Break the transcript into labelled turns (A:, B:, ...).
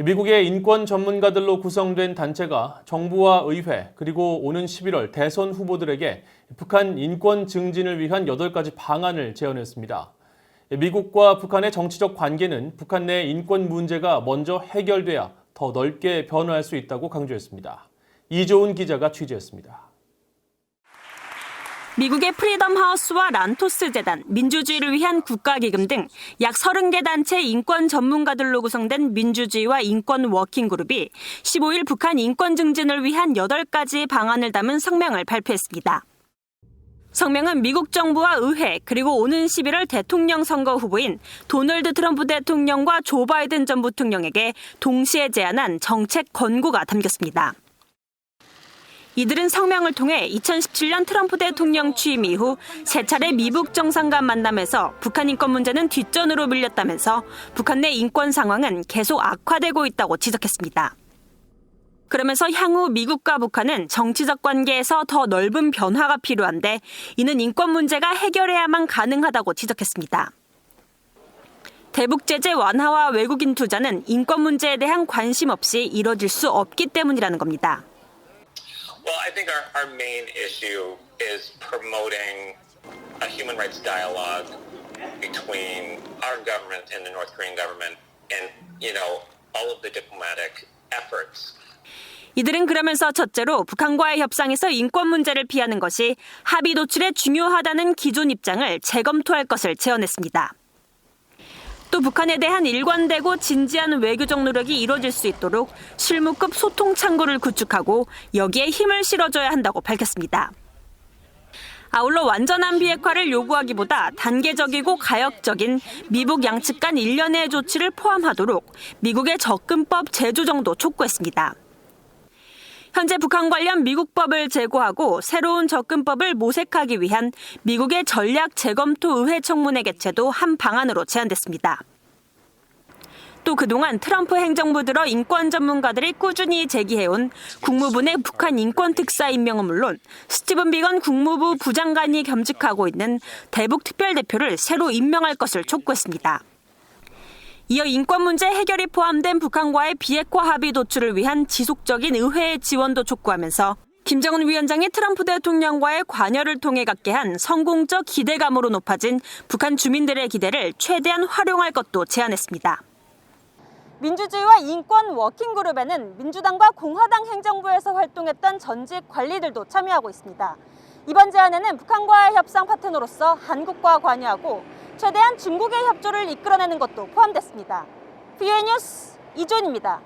A: 미국의 인권 전문가들로 구성된 단체가 정부와 의회 그리고 오는 11월 대선 후보들에게 북한 인권 증진을 위한 8가지 방안을 제안했습니다. 미국과 북한의 정치적 관계는 북한 내 인권 문제가 먼저 해결돼야 더 넓게 변화할 수 있다고 강조했습니다. 이조은 기자가 취재했습니다.
B: 미국의 프리덤 하우스와 란토스 재단, 민주주의를 위한 국가기금 등 약 30개 단체 인권 전문가들로 구성된 민주주의와 인권 워킹그룹이 15일 북한 인권 증진을 위한 8가지 방안을 담은 성명을 발표했습니다. 성명은 미국 정부와 의회 그리고 오는 11월 대통령 선거 후보인 도널드 트럼프 대통령과 조 바이든 전 부통령에게 동시에 제안한 정책 권고가 담겼습니다. 이들은 성명을 통해 2017년 트럼프 대통령 취임 이후 3차례 미국 정상 간 만남에서 북한 인권 문제는 뒷전으로 밀렸다면서 북한 내 인권 상황은 계속 악화되고 있다고 지적했습니다. 그러면서 향후 미국과 북한은 정치적 관계에서 더 넓은 변화가 필요한데 이는 인권 문제가 해결해야만 가능하다고 지적했습니다. 대북 제재 완화와 외국인 투자는 인권 문제에 대한 관심 없이 이뤄질 수 없기 때문이라는 겁니다.
C: Well, I think our main issue is promoting a human rights dialogue between our government and the North Korean government and, all of the diplomatic efforts.
B: 이들은 그러면서 첫째로 북한과의 협상에서 인권 문제를 피하는 것이 합의 도출에 중요하다는 기존 입장을 재검토할 것을 제언했습니다. 또 북한에 대한 일관되고 진지한 외교적 노력이 이뤄질 수 있도록 실무급 소통 창구를 구축하고 여기에 힘을 실어줘야 한다고 밝혔습니다. 아울러 완전한 비핵화를 요구하기보다 단계적이고 가역적인 미북 양측 간 일련의 조치를 포함하도록 미국의 접근법 제조 정도 촉구했습니다. 현재 북한 관련 미국법을 제고하고 새로운 접근법을 모색하기 위한 미국의 전략 재검토 의회 청문회 개최도 한 방안으로 제안됐습니다. 또 그동안 트럼프 행정부 들어 인권 전문가들이 꾸준히 제기해온 국무부 내 북한 인권 특사 임명은 물론 스티븐 비건 국무부 부장관이 겸직하고 있는 대북 특별대표를 새로 임명할 것을 촉구했습니다. 이어 인권 문제 해결이 포함된 북한과의 비핵화 합의 도출을 위한 지속적인 의회의 지원도 촉구하면서 김정은 위원장이 트럼프 대통령과의 관여를 통해 갖게 한 성공적 기대감으로 높아진 북한 주민들의 기대를 최대한 활용할 것도 제안했습니다. 민주주의와 인권 워킹그룹에는 민주당과 공화당 행정부에서 활동했던 전직 관리들도 참여하고 있습니다. 이번 제안에는 북한과의 협상 파트너로서 한국과 관여하고 최대한 중국의 협조를 이끌어내는 것도 포함됐습니다. VOA 뉴스 이조은입니다.